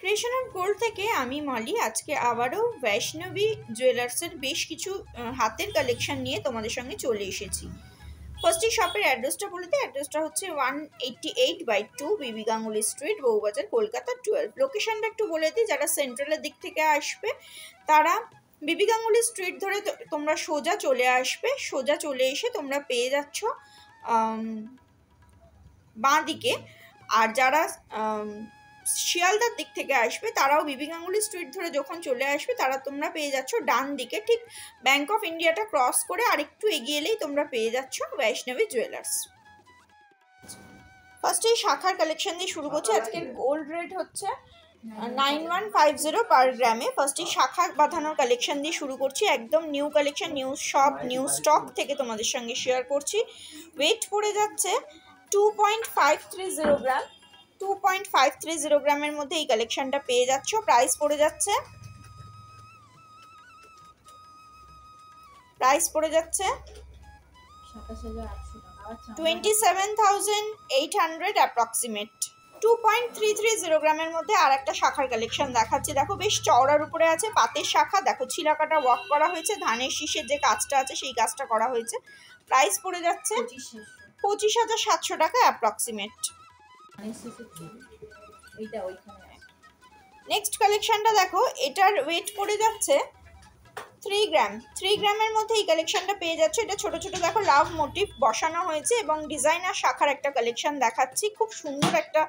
Creation of gold থেকে আমি মলি আজকে আবারও বৈষ্ণবী জুয়েলার্সের বেশ কিছু হাতের কালেকশন নিয়ে তোমাদের সঙ্গে চলে এসেছি। ফার্স্টে শপের অ্যাড্রেসটা বলে দিই। অ্যাড্রেসটা হচ্ছে 188/2 বিবি গাঙ্গুলি স্ট্রিট, বউবাজার, কলকাতা 12। লোকেশনটা একটু বলে দিই, যারা সেন্ট্রালের দিক থেকে আসবে তারা বিবি গাঙ্গুলি স্ট্রিট ধরে তোমরা সোজা চলে আসবে। সোজা চলে এসে তোমরা পেয়ে যাচ্ছ বাঁ দিকে। আর যারা শিয়ালদার দিক থেকে আসবে তারাও বিবি গাঙ্গুলি স্ট্রিট ধরে যখন চলে আসবে তারা তোমরা পেয়ে যাচ্ছ ডান দিকে, ঠিক ব্যাংক অফ ইন্ডিয়াটা ক্রস করে আর একটু এগিয়ে এলেই তোমরা পেয়ে যাচ্ছ বৈষ্ণবী জুয়েলার্স। ফার্স্টে শাখার কালেকশন দিয়ে শুরু করছি। আজকের গোল্ড রেট হচ্ছে 9150 পার গ্রামে। ফার্স্টে শাখা বাঁধানোর কালেকশন দিয়ে শুরু করছি। একদম new collection, new shop, new stock থেকে তোমাদের সঙ্গে শেয়ার করছি। ওয়েট পড়ে যাচ্ছে 2.530 গ্রাম। 2.530 গ্রামের মধ্যে এই কালেকশনটা পেয়ে যাচ্ছ। প্রাইস পড়ে যাচ্ছে 27,800 অ্যাপ্রক্সিমেট। 2.330 গ্রামের মধ্যে আর একটা শাখার কালেকশন দেখাচ্ছি। দেখো বেশ চওড়ার উপরে আছে, পাতের শাখা। দেখো ছিলাকাটা ওয়ার্ক করা হয়েছে, ধানের শীষের যে কাজটা আছে সেই কাজটা করা হয়েছে। প্রাইস পড়ে যাচ্ছে 25,700 টাকা অ্যাপ্রক্সিমেট। নেক্সট কালেকশনটা দেখো, এটার ওয়েট পড়ে যাচ্ছে 3 গ্রাম। 3 গ্রামের মধ্যে এই কালেকশনটা পেয়ে যাচ্ছে। এটা ছোট ছোট দেখো লাভ মোটিভ বসানো হয়েছে এবং ডিজাইনার শাখার একটা কালেকশন দেখাচ্ছি। খুব সুন্দর একটা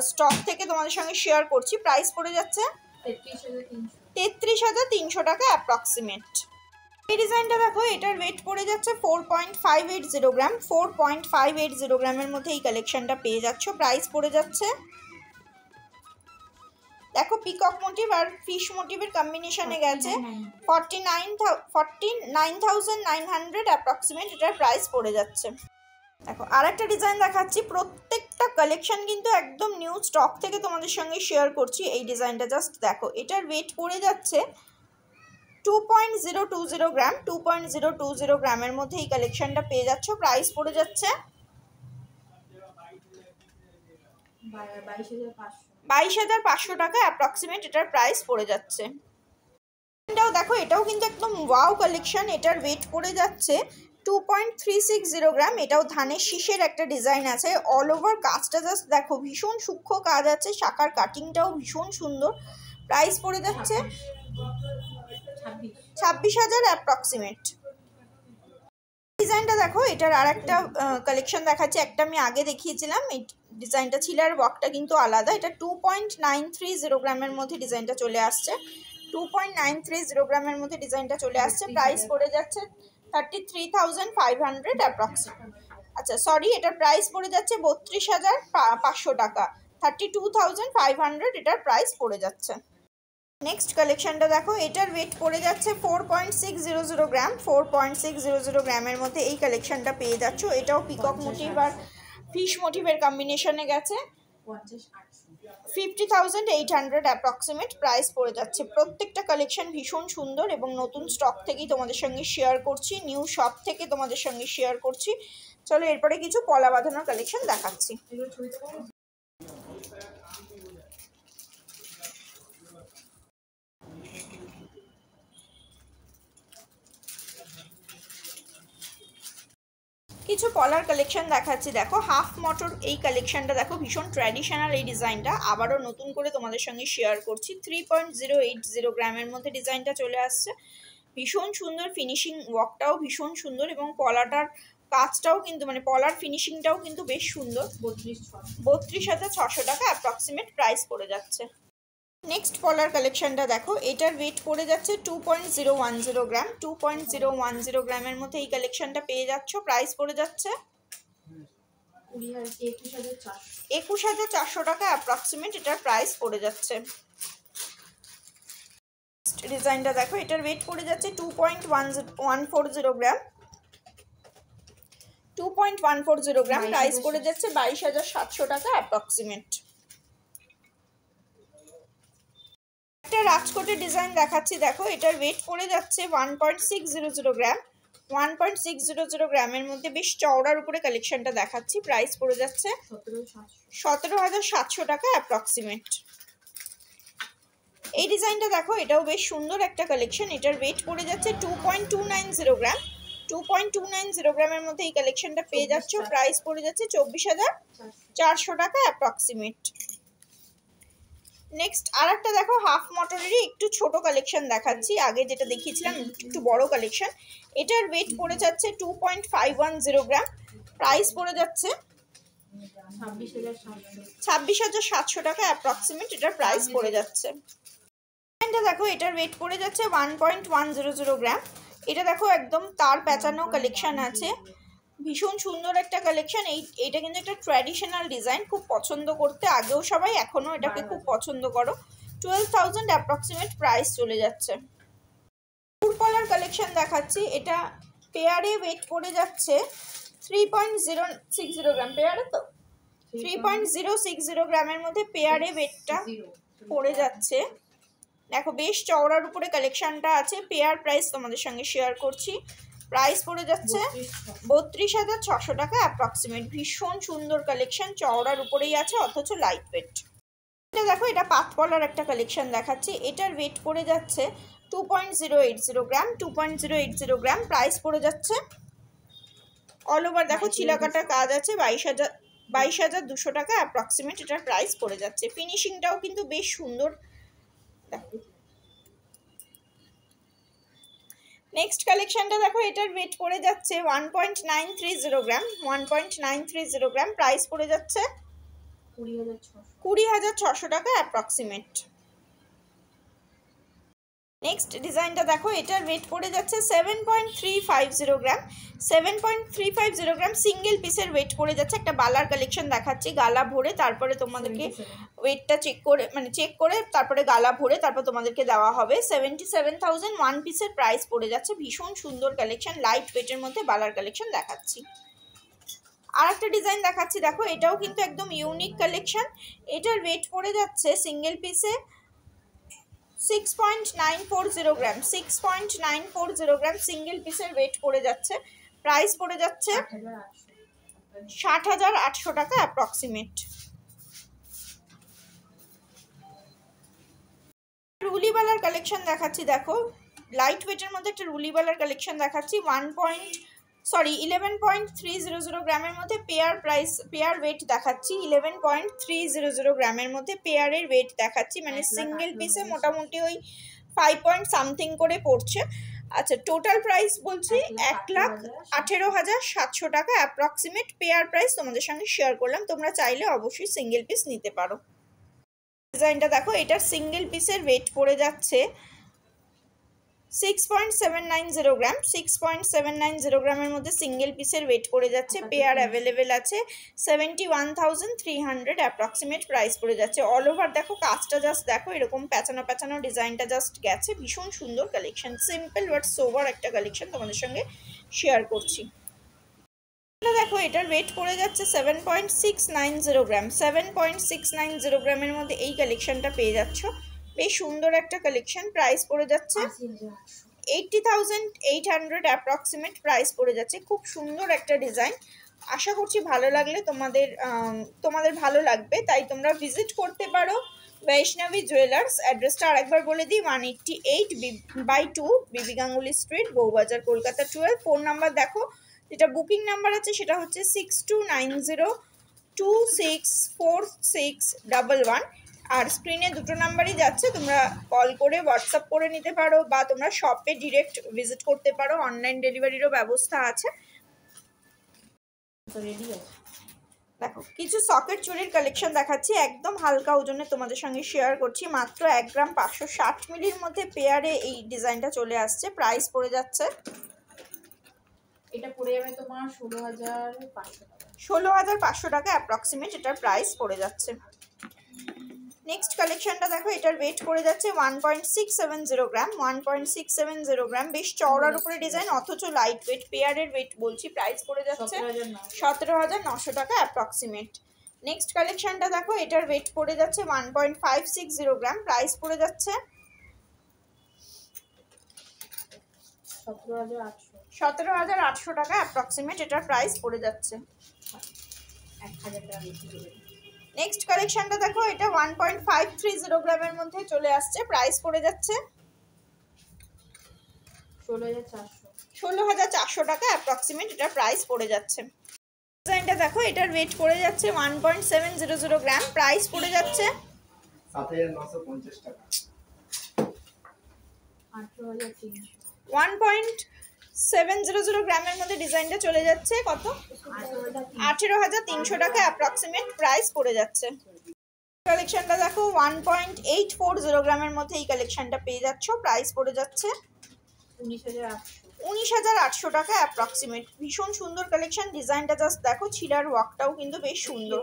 স্টক থেকে তোমাদের সঙ্গে শেয়ার করছি। প্রাইস পড়ে যাচ্ছে 33,300 টাকা অ্যাপ্রক্সিমেট। এই ডিজাইনটা দেখো, এটার ওয়েট পড়ে যাচ্ছে 4.580 গ্রাম। 4.580 গ্রামের মধ্যে এই কালেকশনটা পেয়ে যাচ্ছ। প্রাইস পড়ে যাচ্ছে, দেখো পিকক মোটিভ আর ফিশ মোটিভের কম্বিনেশনে গেছে, 49,900 অ্যাপ্রক্সিমেট এটার প্রাইস পড়ে যাচ্ছে। দেখো আর একটা ডিজাইন দেখাচ্ছি। প্রত্যেকটা কালেকশন কিন্তু একদম নিউ স্টক থেকে তোমাদের সঙ্গে শেয়ার করছি। এই ডিজাইনটা জাস্ট দেখো, এটার ওয়েট পড়ে যাচ্ছে 2.020 গ্রাম। 2.020 গ্রামের মধ্যে এই কালেকশনটা পেয়ে যাচ্ছ। প্রাইস পড়ে যাচ্ছে 22,500 টাকা অ্যাপ্রক্সিমেট এটার প্রাইস পড়ে যাচ্ছে। এটাও দেখো, এটাও কিন্তু একদম ওয়াও কালেকশন। এটার ওয়েট পড়ে যাচ্ছে 2.360 গ্রাম। এটাও ধানের শীষের একটা ডিজাইন আছে। অল ওভার কাজটা জাস্ট দেখো, ভীষণ সূক্ষ্ম কাজ আছে, শাখার কাটিংটাও ভীষণ সুন্দর। প্রাইস পড়ে যাচ্ছে 26,000 অ্যাপ্রক্সিমেট। ডিজাইনটা দেখো, এটার আর একটা কালেকশন দেখাচ্ছে। একটা আমি আগে দেখিয়েছিলাম, এই ডিজাইনটা ছিল আর ওয়ার্কটা কিন্তু আলাদা। এটা 2.930 গ্রামের মধ্যে ডিজাইনটা চলে আসছে। 2.930 গ্রামের মধ্যে ডিজাইনটা চলে আসছে। প্রাইস পড়ে যাচ্ছে 33,500 অ্যাপ্রক্সিমেট। আচ্ছা সরি, এটার প্রাইস পড়ে যাচ্ছে 32,500 টাকা। 32,500 এটার প্রাইস পড়ে যাচ্ছে। নেক্সট কালেকশনটা দেখো, এটার ওয়েট পড়ে যাচ্ছে 4.600 গ্রাম। 4.600 গ্রামের মধ্যে এই কালেকশনটা পেয়ে যাচ্ছ। এটাও পিকক মোটিভ আর ফিশ মোটিভের কম্বিনেশনে গেছে, 50,800 অ্যাপ্রক্সিমেট প্রাইস পড়ে যাচ্ছে। প্রত্যেকটা কালেকশন ভীষণ সুন্দর এবং নতুন স্টক থেকেই তোমাদের সঙ্গে শেয়ার করছি, নিউ শপ থেকে তোমাদের সঙ্গে শেয়ার করছি। চলো এরপরে কিছু পলা বাঁধানোর কালেকশন দেখাচ্ছি। কিছু পলার কালেকশন দেখাচ্ছি। দেখো হাফ মটর এই কালেকশনটা দেখো, ভীষণ ট্র্যাডিশনাল এই ডিজাইনটা আবারও নতুন করে তোমাদের সঙ্গে শেয়ার করছি। 3.080 গ্রামের মধ্যে ডিজাইনটা চলে আসছে। ভীষণ সুন্দর, ফিনিশিং ওয়ার্কটাও ভীষণ সুন্দর এবং পলাটার কাজটাও কিন্তু মানে পলার ফিনিশিংটাও কিন্তু বেশ সুন্দর। 32,600 টাকা অ্যাপ্রক্সিমেট প্রাইস পড়ে যাচ্ছে। নেক্সট পলার কালেকশনটা দেখো, এটার ওয়েট পড়ে যাচ্ছে 2.010 গ্রাম। 2.010 গ্রামের মধ্যে এই কালেকশনটা পেয়ে যাচ্ছ। প্রাইস পড়ে যাচ্ছে 21,400 টাকা অ্যাপ্রক্সিমেট এটার প্রাইস পড়ে যাচ্ছে। ডিজাইনটা দেখো, এটার ওয়েট পড়ে যাচ্ছে 2.140 গ্রাম। 2.140 গ্রাম প্রাইস পড়ে যাচ্ছে 22,700 টাকা অ্যাপ্রক্সিমেট। একটা রাজকোটের ডিজাইন দেখাচ্ছি। দেখো এটার ওয়েট পড়ে যাচ্ছে 1.600 গ্রাম। 1.600 গ্রামের মধ্যে বেশ চওড়ার উপরে কালেকশনটা দেখাচ্ছি। প্রাইস পড়ে যাচ্ছে 17,700 টাকা অ্যাপ্রক্সিমেট। এই ডিজাইনটা দেখো, এটাও বেশ সুন্দর একটা কালেকশন। এটার ওয়েট পড়ে যাচ্ছে 2.290 গ্রাম। 2.290 গ্রামের মধ্যে এই কালেকশনটা পেয়ে যাচ্ছ। প্রাইস পড়ে যাচ্ছে 24,400 টাকা অ্যাপ্রক্সিমেট। নেক্সট আর একটা দেখো, হাফ মটরেরই একটু ছোট কালেকশন দেখাচ্ছি। আগে যেটা দেখিয়েছিলাম একটু বড় কালেকশন। এটার ওয়েট পড়ে যাচ্ছে 2.510 গ্রাম। প্রাইস পড়ে যাচ্ছে 26,700 টাকা অ্যাপ্রক্সিমেট এটার প্রাইস পড়ে যাচ্ছে। এটা দেখো, এটার ওয়েট পড়ে যাচ্ছে 1.100 গ্রাম। এটা দেখো একদম তার পেঁচানো কালেকশন আছে, ভীষণ সুন্দর একটা কালেকশন। এইটা কিন্তু একটা ট্র্যাডিশনাল ডিজাইন, খুব পছন্দ করতে আগেও সবাই, এখনো এটাকে খুব পছন্দ করো। 12,000 অ্যাপ্রক্সিমেট প্রাইস চলে যাচ্ছে। ফুরকলার কালেকশন দেখাচ্ছি। এটা পেয়ারে ওয়েট পড়ে যাচ্ছে 3.060 গ্রাম। পেয়ারে তো 3.060 গ্রামের মধ্যে পেয়ারে ওয়েটটা পড়ে যাচ্ছে। দেখো বেশ চওড়ার উপরে কালেকশনটা আছে। পেয়ার প্রাইস তোমাদের সঙ্গে শেয়ার করছি। প্রাইস পড়ে যাচ্ছে 32,600 টাকা অ্যাপ্রক্সিমেট। ভীষণ সুন্দর কালেকশন, চওড়ার উপরেই আছে অথচ লাইট ওয়েট। এটা দেখো, এটা পাতকলার একটা কালেকশন দেখাচ্ছি। এটার ওয়েট পড়ে যাচ্ছে 2.080 গ্রাম। 2.080 গ্রাম প্রাইস পড়ে যাচ্ছে। অল ওভার দেখো চিলাকাটা কাজ আছে। 22,200 টাকা অ্যাপ্রক্সিমেট এটার প্রাইস পড়ে যাচ্ছে। ফিনিশিংটাও কিন্তু বেশ সুন্দর। নেক্সট কালেকশনটা দেখো, এটার ওয়েট পড়ে যাচ্ছে 1.930 গ্রাম। 1.930 গ্রাম প্রাইস পড়ে যাচ্ছে 20,600 টাকা অ্যাপ্রক্সিমেট। নেক্সট ডিজাইনটা দেখো, এটার ওয়েট পড়ে যাচ্ছে 7.350 গ্রাম। 7.350 গ্রাম সিঙ্গেল পিসের ওয়েট পড়ে যাচ্ছে। একটা বালার কালেকশন দেখাচ্ছি, গালা ভরে তারপরে তোমাদেরকে ওয়েটটা চেক করে তারপরে গালা ভরে তারপর তোমাদেরকে দেওয়া হবে। 77,000 ওয়ান পিসের প্রাইস পড়ে যাচ্ছে। ভীষণ সুন্দর কালেকশন, লাইট ওয়েটের মধ্যে বালার কালেকশন দেখাচ্ছি। আর একটা ডিজাইন দেখাচ্ছি দেখো, এটাও কিন্তু একদম ইউনিক কালেকশন। এটার ওয়েট পড়ে যাচ্ছে সিঙ্গেল পিসে 6.940 গ্রাম। 6.940 গ্রাম সিঙ্গেল পিসের ওয়েট পড়ে যাচ্ছে। প্রাইস পড়ে যাচ্ছে 60,800 টাকা অ্যাপ্রক্সিমেট। রুলিবালার কালেকশন দেখাচ্ছি দেখো, লাইট ওয়েটের মধ্যে একটা রুলিবালার কালেকশন দেখাচ্ছি। 11.300 গ্রামের মধ্যে পেয়ার ওয়েট দেখাচ্ছি। 11.300 গ্রামের মধ্যে পেয়ারের ওয়েট দেখাচ্ছি, মানে সিঙ্গেল পিসে মোটামুটি ওই 5 পয়েন্ট সামথিং করে পড়ছে। আচ্ছা, টোটাল প্রাইস বলছি 1,18,700 টাকা অ্যাপ্রক্সিমেট। পেয়ার প্রাইস তোমাদের সঙ্গে শেয়ার করলাম, তোমরা চাইলে অবশ্যই সিঙ্গেল পিস নিতে পারো। ডিজাইনটা দেখো, এটার সিঙ্গেল পিসের ওয়েট পড়ে যাচ্ছে 6.790 গ্রাম। 6.790 গ্রামের মধ্যে সিঙ্গেল পিসের ওয়েট পড়ে যাচ্ছে। পেয়ার অ্যাভেলেবেল আছে। 71,300 অ্যাপ্রক্সিমেট প্রাইস পড়ে যাচ্ছে। অল ওভার দেখো কাজটা জাস্ট দেখো, এরকম প্যাচানো প্যাচানো ডিজাইনটা জাস্ট গেছে। ভীষণ সুন্দর কালেকশন, সিম্পল বাট সোবার একটা কালেকশন তোমাদের সঙ্গে শেয়ার করছি। দেখো, এটার ওয়েট পড়ে যাচ্ছে 7.690 গ্রাম। 7.690 গ্রামের মধ্যে এই কালেকশনটা পেয়ে যাচ্ছ। বেশ সুন্দর একটা কালেকশন। প্রাইস পড়ে যাচ্ছে 80,800 অ্যাপ্রক্সিমেট প্রাইস পড়ে যাচ্ছে। খুব সুন্দর একটা ডিজাইন, আশা করছি ভালো লাগলে তোমাদের ভালো লাগবে, তাই তোমরা ভিজিট করতে পারো বৈষ্ণবী জুয়েলার্স। অ্যাড্রেসটা আরেকবার বলে দিই, 188/2 বিবি Ganguly street, Bowbazar, Kolkata 12। Phone number দেখো, যেটা বুকিং নাম্বার আছে সেটা হচ্ছে 6290264611। আর স্ক্রিনে দুটো নাম্বারই যাচ্ছে, তোমরা কল করে হোয়াটসঅ্যাপ করে নিতে পারো বা তোমরা শপে ডিরেক্ট ভিজিট করতে পারো। অনলাইন ডেলিভারিরও ব্যবস্থা আছে। দেখো, কিছু সকেট চুড়ির কালেকশন দেখাচ্ছি, একদম হালকা ওজনে তোমাদের সঙ্গে শেয়ার করছি। মাত্র 1 গ্রাম 560 মিলির মধ্যে পেয়ারে এই ডিজাইনটা চলে আসছে। প্রাইস পড়ে যাচ্ছে, এটা পড়ে যাবে তোমার 16,500 টাকা। 16,500 টাকা অ্যাপ্রক্সিমেট এটার প্রাইস পড়ে যাচ্ছে। নেক্সট কালেকশনটা দেখো, এটার ওয়েট পড়ে যাচ্ছে 1.670 গ্রাম। 1.670 গ্রাম, বেশ চওড়ার উপরে ডিজাইন অথচ লাইট ওয়েট। পেয়ারের ওয়েট বলছি, প্রাইস পড়ে যাচ্ছে 17,900 টাকা অ্যাপ্রক্সিমেট। নেক্সট কালেকশনটা দেখো, এটার ওয়েট পড়ে যাচ্ছে 1.560 গ্রাম। প্রাইস পড়ে যাচ্ছে 17,800 টাকা অ্যাপ্রক্সিমেট এটার প্রাইস পড়ে যাচ্ছে। 1,000 টাকা বেশি করে। নেক্সট কালেকশনটা দেখো, এটা 1.530 গ্রামের মধ্যে চলে আসছে, প্রাইস পড়ে যাচ্ছে 16,400 টাকা অ্যাপ্রক্সিমেট, এটা প্রাইস পড়ে যাচ্ছে। ডিজাইনটা দেখো, এটার ওয়েট পড়ে যাচ্ছে 1.700 গ্রাম, প্রাইস পড়ে যাচ্ছে 7,950 টাকা। 18,300 1.700 গ্রামের মধ্যে ডিজাইনটা চলে যাচ্ছে কত, 18,300 টাকা অ্যাপ্রক্সিমেট প্রাইস পড়ে যাচ্ছে। কালেকশনটা দেখো 1.840 গ্রামের মধ্যে এই কালেকশনটা পেয়ে যাচ্ছ, প্রাইস পড়ে যাচ্ছে 19,800 টাকা অ্যাপ্রক্সিমেট। ভীষণ সুন্দর কালেকশন, ডিজাইনটা জাস্ট দেখো, ছিলার ওয়ার্কটাও কিন্তু বেশ সুন্দর।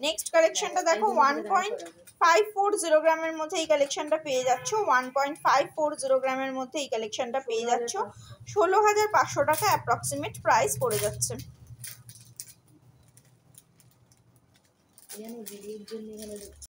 নেক্সট কালেকশনটা দেখো 1.540 গ্রামের মধ্যে এই কালেকশনটা পেয়ে যাচ্ছ, 1.540 গ্রামের মধ্যে এই কালেকশনটা পেয়ে যাচ্ছ, 16,500 টাকা অ্যাপ্রক্সিমেট প্রাইস পড়ে যাচ্ছে।